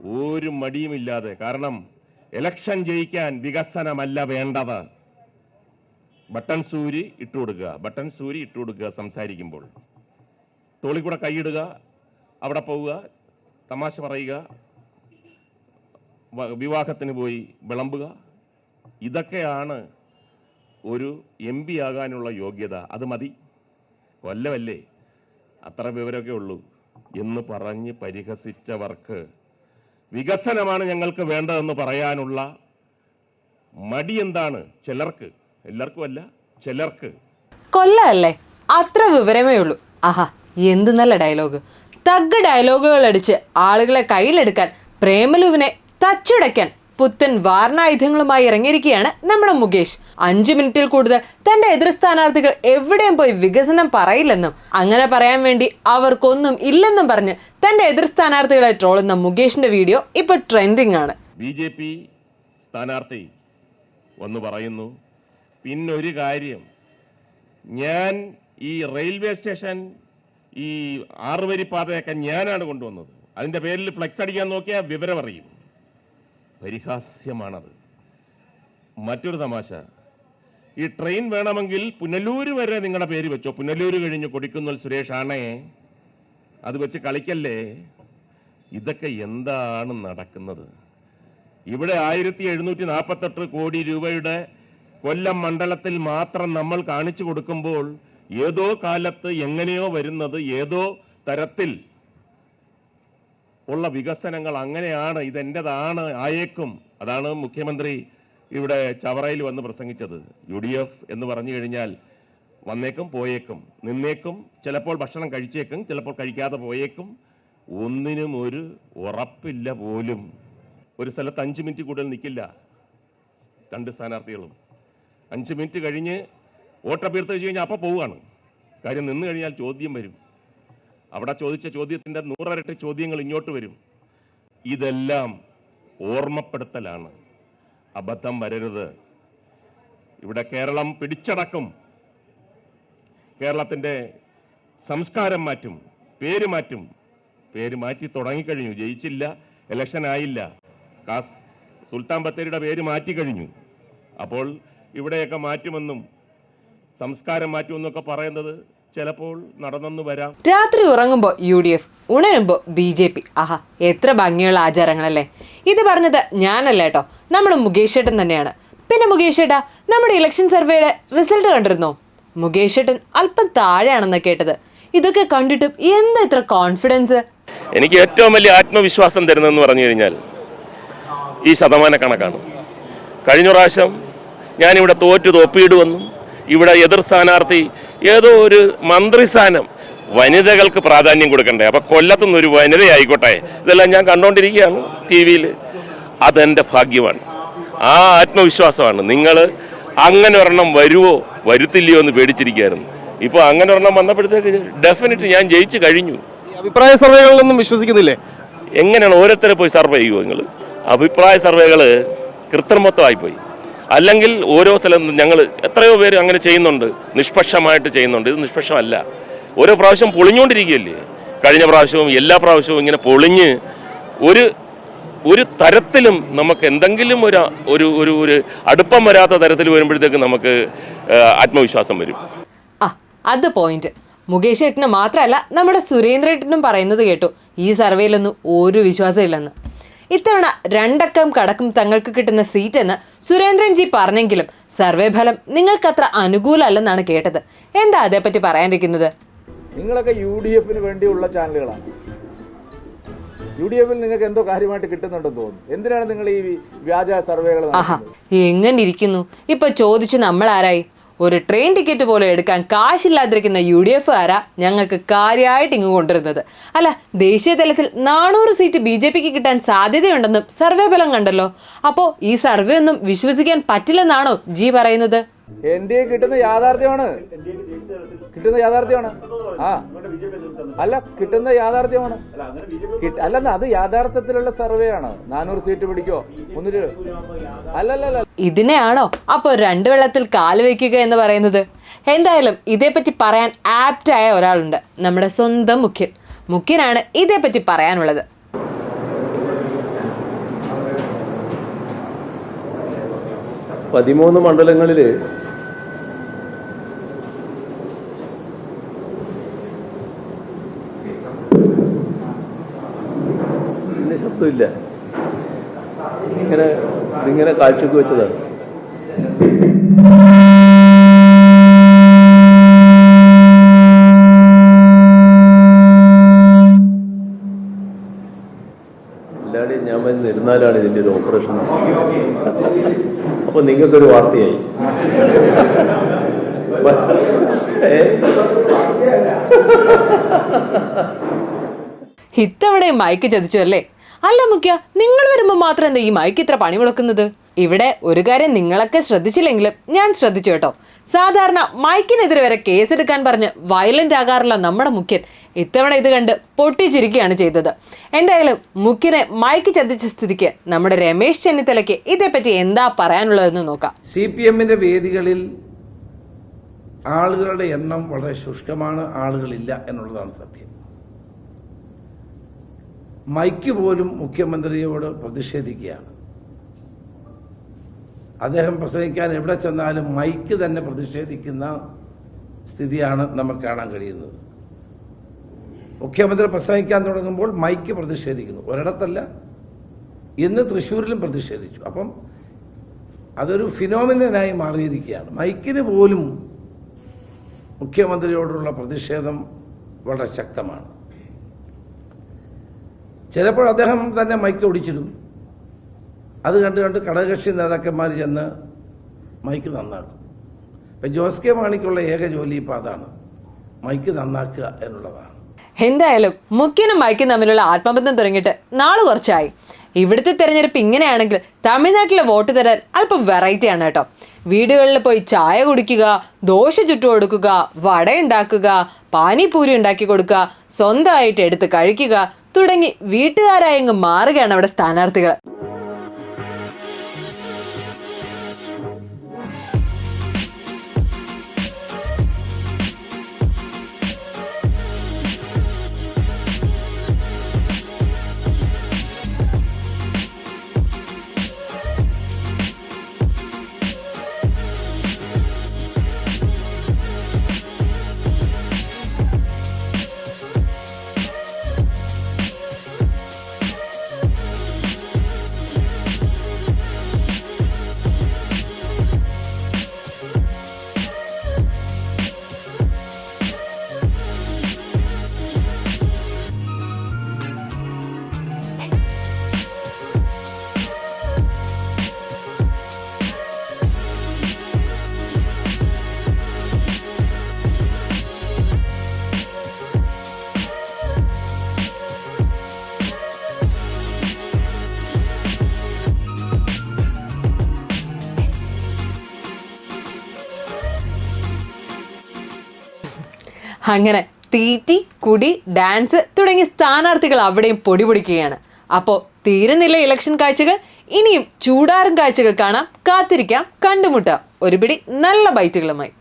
ഒരു മടിയുമില്ലാതെ. കാരണം ഇലക്ഷൻ ജയിക്കാൻ വികസനമല്ല വേണ്ടത്. ബട്ടൺ സൂരി ഇട്ടുകൊടുക്കുക സംസാരിക്കുമ്പോൾ. തോളിക്കൂടെ കൈയിടുക, അവിടെ പോവുക, തമാശ പറയുക, വിവാഹത്തിന് പോയി വിളമ്പുക. ഇതൊക്കെയാണ് ഒരു MP ആകാനുള്ള യോഗ്യത. അത് മതി, കൊല്ലമല്ലേ, അത്ര വിവരമൊക്കെ ഉള്ളൂ എന്ന് പറഞ്ഞ് പരിഹസിച്ചവർക്ക് വികസനമാണ് ഞങ്ങൾക്ക് വേണ്ടതെന്ന് പറയാനുള്ള മടി എന്താണ്? ചിലർക്ക്, എല്ലാവർക്കും അല്ല, ചിലർക്ക്. കൊല്ലല്ലേ, അത്ര വിവരമേ ഉള്ളൂ. ആഹാ, എന്ത് നല്ല ഡയലോഗ്. തഗ് ഡയലോഗുകൾ അടിച്ച് ആളുകളെ കയ്യിലെടുക്കാൻ, പ്രേമലുവിനെ തച്ചുടയ്ക്കാൻ പുത്തൻ വാർണായുധങ്ങളുമായി ഇറങ്ങിയിരിക്കുകയാണ് നമ്മുടെ മുകേഷ്. 5 മിനിറ്റിൽ കൂടുതൽ തന്റെ എതിർ സ്ഥാനാർത്ഥികൾ എവിടെയും പോയി വികസനം പറയില്ലെന്നും അങ്ങനെ പറയാൻ വേണ്ടി അവർക്കൊന്നും ഇല്ലെന്നും പറഞ്ഞ് തന്റെ എതിർ സ്ഥാനാർത്ഥികളെ ട്രോളുന്ന മുകേഷിന്റെ വീഡിയോ ഇപ്പോൾ ട്രെൻഡിങ് ആണ്. BJP സ്ഥാനാർത്ഥി വന്ന് പറയുന്നു, പിന്നൊരു കാര്യം, ഞാൻ ഈ റെയിൽവേ സ്റ്റേഷൻ, ഈ 6 വരിപ്പാതയൊക്കെ ഞാനാണ് കൊണ്ടുവന്നത്. അതിൻ്റെ പേരിൽ ഫ്ലെക്സ് അടിക്കാൻ നോക്കിയാൽ വിവരം അറിയും. പരിഹാസ്യമാണത്. മറ്റൊരു തമാശ, ഈ ട്രെയിൻ വേണമെങ്കിൽ പുനലൂര് വരെ നിങ്ങളുടെ പേര് വെച്ചോ. പുനലൂര് കഴിഞ്ഞ് കൊടിക്കുന്നിൽ സുരേഷ് ആണേ, അത് വെച്ച് കളിക്കല്ലേ. ഇതൊക്കെ എന്താണ് നടക്കുന്നത്? ഇവിടെ 1748 കോടി രൂപയുടെ കൊല്ലം മണ്ഡലത്തിൽ മാത്രം നമ്മൾ കാണിച്ചു കൊടുക്കുമ്പോൾ ഏതോ കാലത്ത് എങ്ങനെയോ വരുന്നത് ഏതോ തരത്തിൽ ഉള്ള വികസനങ്ങൾ അങ്ങനെയാണ്, ഇതെൻ്റെതാണ് ആയേക്കും. അതാണ് മുഖ്യമന്ത്രി ഇവിടെ ചവറയിൽ വന്ന് പ്രസംഗിച്ചത്. UDF എന്ന് പറഞ്ഞു കഴിഞ്ഞാൽ വന്നേക്കും പോയേക്കും, നിന്നേക്കും, ചിലപ്പോൾ ഭക്ഷണം കഴിച്ചേക്കും, ചിലപ്പോൾ കഴിക്കാതെ പോയേക്കും. ഒന്നിനും ഒരു ഉറപ്പില്ല പോലും. ഒരു സ്ഥലത്ത് 5 മിനിറ്റ് കൂടുതൽ നിൽക്കില്ല 2 സ്ഥാനാർത്ഥികളും. 5 മിനിറ്റ് കഴിഞ്ഞ് വോട്ടഭ്യർത്ഥന വെച്ച് കഴിഞ്ഞാൽ അപ്പോൾ പോവുകയാണ്. കാര്യം നിന്ന് കഴിഞ്ഞാൽ ചോദ്യം വരും. അവിടെ ചോദിച്ച ചോദ്യത്തിൻ്റെ 100 ഇരട്ടി ചോദ്യങ്ങൾ ഇങ്ങോട്ട് വരും. ഇതെല്ലാം ഓർമ്മപ്പെടുത്തലാണ്. അബദ്ധം വരരുത്. ഇവിടെ കേരളം പിടിച്ചടക്കും. കേരളത്തിൻ്റെ സംസ്കാരം മാറ്റും, പേര് മാറ്റും. പേര് മാറ്റി തുടങ്ങിക്കഴിഞ്ഞു. ജയിച്ചില്ല, ഇലക്ഷൻ ആയില്ല. സുൽത്താൻ ബത്തേരിയുടെ പേര് മാറ്റിക്കഴിഞ്ഞു. അപ്പോൾ ഇവിടെയൊക്കെ മാറ്റുമെന്നും സംസ്കാരം മാറ്റുമെന്നൊക്കെ പറയുന്നത് ചിലപ്പോൾ നടന്നെന്ന് വരാം. രാത്രി ഉറങ്ങുമ്പോൾ UDF, ഉണരുമ്പോൾ BJP. ആഹാ, എത്ര ഭംഗിയുള്ള ആചാരങ്ങളല്ലേ. ഇത് പറഞ്ഞത് ഞാനല്ല കേട്ടോ, നമ്മുടെ മുകേഷ് ഏട്ടൻ തന്നെയാണ്. പിന്നെ മുകേഷ് ഏട്ടാ, നമ്മുടെ ഇലക്ഷൻ സർവേയുടെ റിസൾട്ട് കണ്ടിരുന്നോ? മുകേഷ് ഏട്ടൻ അല്പം താഴെയാണെന്ന് കേട്ടത്. ഇതൊക്കെ കണ്ടിട്ടും എന്താ ഇത്ര കോൺഫിഡൻസ്? എനിക്ക് ഏറ്റവും വലിയ ആത്മവിശ്വാസം തരുന്നതെന്ന് പറഞ്ഞു കഴിഞ്ഞാൽ ഈ ശതമാന കണക്കാണ്. കഴിഞ്ഞ പ്രാവശ്യം ഞാനിവിടെ തോപ്പിയിടുവെന്നും ഇവിടെ എതിർ സ്ഥാനാർത്ഥി ഏതോ ഒരു മന്ത്രിസ്ഥാനം വനിതകൾക്ക് പ്രാധാന്യം കൊടുക്കണ്ടേ, അപ്പം കൊല്ലത്തുനിന്ന് ഒരു വനിതയായിക്കോട്ടെ, ഇതെല്ലാം ഞാൻ കണ്ടുകൊണ്ടിരിക്കുകയാണ് TV-യിൽ. അതെൻ്റെ ഭാഗ്യമാണ്, ആ ആത്മവിശ്വാസമാണ്. നിങ്ങൾ അങ്ങനെ ഒരെണ്ണം വരുമോ വരുത്തില്ലയോ എന്ന് പേടിച്ചിരിക്കുകയായിരുന്നു. ഇപ്പോൾ അങ്ങനെ ഒരെണ്ണം വന്നപ്പോഴത്തേക്ക് ഡെഫിനറ്റ് ഞാൻ ജയിച്ചു കഴിഞ്ഞു. അഭിപ്രായ സർവേകളിലൊന്നും വിശ്വസിക്കുന്നില്ലേ? എങ്ങനെയാണ് ഓരോരുത്തരെ പോയി സർവേ ചെയ്യുമോ നിങ്ങൾ? അഭിപ്രായ സർവേകൾ കൃത്രിമത്വമായിപ്പോയി. അല്ലെങ്കിൽ ഓരോ സ്ഥലം ഞങ്ങൾ എത്രയോ പേര് അങ്ങനെ ചെയ്യുന്നുണ്ട്, നിഷ്പക്ഷമായിട്ട് ചെയ്യുന്നുണ്ട്. ഇത് നിഷ്പക്ഷമല്ല. ഓരോ പ്രാവശ്യം പൊളിഞ്ഞുകൊണ്ടിരിക്കുകയല്ലേ. കഴിഞ്ഞ പ്രാവശ്യവും എല്ലാ പ്രാവശ്യവും ഇങ്ങനെ പൊളിഞ്ഞ് ഒരു തരത്തിലും നമുക്ക് എന്തെങ്കിലും ഒരു അടുപ്പം വരാത്ത തരത്തിൽ വരുമ്പോഴത്തേക്ക് നമുക്ക് ആത്മവിശ്വാസം വരും. അത് പോയിന്റ്. മുകേഷ് ഏട്ടന് മാത്രമല്ല, നമ്മുടെ സുരേന്ദ്രേട്ടനും പറയുന്നത് കേട്ടു, ഈ സർവേയിലൊന്നും ഒരു വിശ്വാസം ഇല്ലെന്ന്. ഇത്തവണ 2 അക്കം കടക്കും തങ്ങൾക്ക് കിട്ടുന്ന സീറ്റ് എന്ന് സുരേന്ദ്രൻ ജി പറഞ്ഞെങ്കിലും സർവേ ഫലം നിങ്ങൾക്കത്ര അനുകൂലമല്ലെന്നാണ് കേട്ടത്. എന്താ അതേപ്പറ്റി പറയാനിരിക്കുന്നത്? നിങ്ങളൊക്കെ UDF-ന് വേണ്ടിയുള്ള ചാനലുകളാണ്. UDF-ൽ നിങ്ങൾക്ക് എന്തോ കാര്യമായിട്ട് കിട്ടുന്നുണ്ടെന്ന് തോന്നുന്നു. എന്തിനാണ് നിങ്ങൾ ഈ വ്യാജ സർവേകൾ? ആഹാ, എങ്ങനെ ഇരിക്കുന്നു ഇപ്പൊ ചോദിച്ചു നമ്മൾ ആരായി? ഒരു ട്രെയിൻ ടിക്കറ്റ് പോലും എടുക്കാൻ കാശില്ലാതിരിക്കുന്ന UDF-കാരാ ഞങ്ങൾക്ക് കാര്യമായിട്ട് ഇങ്ങ് കൊണ്ടുവരുന്നത്. അല്ല, ദേശീയ തലത്തിൽ 400 സീറ്റ് BJP-ക്ക് കിട്ടാൻ സാധ്യതയുണ്ടെന്നും സർവേ ഫലം കണ്ടല്ലോ. അപ്പോൾ ഈ സർവേ ഒന്നും വിശ്വസിക്കാൻ പറ്റില്ലെന്നാണോ ജി പറയുന്നത്? എന്റെ കിട്ടുന്ന യാഥാർത്ഥ്യമാണ്. ആ അല്ല, കിട്ടുന്ന യാഥാർത്ഥ്യമാണ്. അല്ലെന്ന്, അത് യാഥാർത്ഥ്യത്തിലുള്ള സർവേ ആണ്. 400 സീറ്റ് പിടിക്കോ ഒന്നില് അല്ലല്ല. ഇതിനെയാണോ അപ്പൊ 2 വെള്ളത്തിൽ കാല് വയ്ക്കുക എന്ന് പറയുന്നത്? എന്തായാലും ഇതേപ്പറ്റി പറയാൻ ആപ്റ്റായ ഒരാളുണ്ട്, നമ്മുടെ സ്വന്തം മുഖ്യനാണ് ഇതേപ്പറ്റി പറയാനുള്ളത്. 13 മണ്ഡലങ്ങളിൽ പിന്നെ ശബ്ദമില്ല. ഇതിങ്ങനെ കാഴ്ചക്ക് വെച്ചതാണ്. എല്ലാവരുടെയും ഞാൻ വന്നിരുന്നാലാണ് ഇതിൻ്റെ ഒരു ഓപ്പറേഷൻ. അപ്പൊ നിങ്ങൾക്കൊരു വാർത്തയായി. ഇത്തവണ മൈക്ക് ചതിച്ചു അല്ലേ? അല്ല മുഖ്യ, നിങ്ങൾ വരുമ്പോൾ മാത്രം എന്താ ഈ മൈക്ക് ഇത്ര പണി മുടക്കുന്നത്? ഇവിടെ ഒരു കാര്യം നിങ്ങളൊക്കെ ശ്രദ്ധിച്ചില്ലെങ്കിലും ഞാൻ ശ്രദ്ധിച്ചു കേട്ടോ. സാധാരണ മൈക്കിനെതിരെ വരെ കേസെടുക്കാൻ പറഞ്ഞ് വയലന്റ് ആകാറുള്ള നമ്മുടെ മുഖ്യൻ ഇത്തവണ ഇത് കണ്ട് പൊട്ടിച്ചിരിക്കുകയാണ് ചെയ്തത്. എന്തായാലും മുഖ്യനെ മൈക്ക് ചതിച്ച സ്ഥിതിക്ക് നമ്മുടെ രമേശ് ചെന്നിത്തലയ്ക്ക് ഇതേപ്പറ്റി എന്താ പറയാനുള്ളതെന്ന് നോക്കാം. CPM-ന്റെ വേദികളിൽ ആളുകളുടെ എണ്ണം വളരെ ശുഷ്കമാണ്, ആളുകളില്ല എന്നുള്ളതാണ് സത്യം. മൈക്ക് പോലും മുഖ്യമന്ത്രിയോട് പ്രതിഷേധിക്കുകയാണ്. അദ്ദേഹം പ്രസംഗിക്കാൻ എവിടെ ചെന്നാലും മൈക്ക് തന്നെ പ്രതിഷേധിക്കുന്ന സ്ഥിതിയാണ് നമുക്ക് കാണാൻ കഴിയുന്നത്. മുഖ്യമന്ത്രി പ്രസംഗിക്കാൻ തുടങ്ങുമ്പോൾ മൈക്ക് പ്രതിഷേധിക്കുന്നു. ഒരിടത്തല്ല, ഇന്ന് തൃശ്ശൂരിലും പ്രതിഷേധിച്ചു. അപ്പം അതൊരു ഫിനോമിനനായി മാറിയിരിക്കുകയാണ്. മൈക്കിന് പോലും മുഖ്യമന്ത്രിയോടുള്ള പ്രതിഷേധം വളരെ ശക്തമാണ്. ചിലപ്പോൾ അദ്ദേഹം തന്നെ മൈക്ക് ഒടിച്ചിടും. അത് കണ്ട് ഘടകകക്ഷി നേതാക്കന്മാർ ചെന്ന് മൈക്ക് നന്നാക്കും. ഇപ്പം ജോസ് കെ മാണിക്കുള്ള ഏക ജോലി ഇപ്പം അതാണ്, മൈക്ക് നന്നാക്കുക എന്നുള്ളതാണ്. എന്തായാലും മുഖ്യനും മൈക്കും തമ്മിലുള്ള ആത്മബന്ധം തുടങ്ങിയിട്ട് നാള് കുറച്ചായി. ഇവിടുത്തെ തെരഞ്ഞെടുപ്പ് ഇങ്ങനെയാണെങ്കിൽ തമിഴ്നാട്ടിലെ വോട്ട് തരാൻ അല്പം വെറൈറ്റിയാണ് കേട്ടോ. വീടുകളിൽ പോയി ചായ കുടിക്കുക, ദോശ ചുട്ടു കൊടുക്കുക, വട ഉണ്ടാക്കുക, പാനിപൂരി ഉണ്ടാക്കി കൊടുക്കുക, സ്വന്തമായിട്ട് എടുത്ത് കഴിക്കുക തുടങ്ങി വീട്ടുകാരായെങ്ങ് മാറുകയാണ് അവിടെ സ്ഥാനാർത്ഥികൾ. അങ്ങനെ തീറ്റി, കുടി, ഡാൻസ് തുടങ്ങിയ സ്ഥാനാർത്ഥികൾ അവിടെയും പൊടിപൊടിക്കുകയാണ്. അപ്പോൾ തീരുന്നില്ല ഇലക്ഷൻ കാഴ്ചകൾ. ഇനിയും ചൂടാറും കാഴ്ചകൾ കാണാം. കാത്തിരിക്കാം, കണ്ടുമുട്ടാം ഒരു പിടി നല്ല ബൈറ്റുകളുമായി.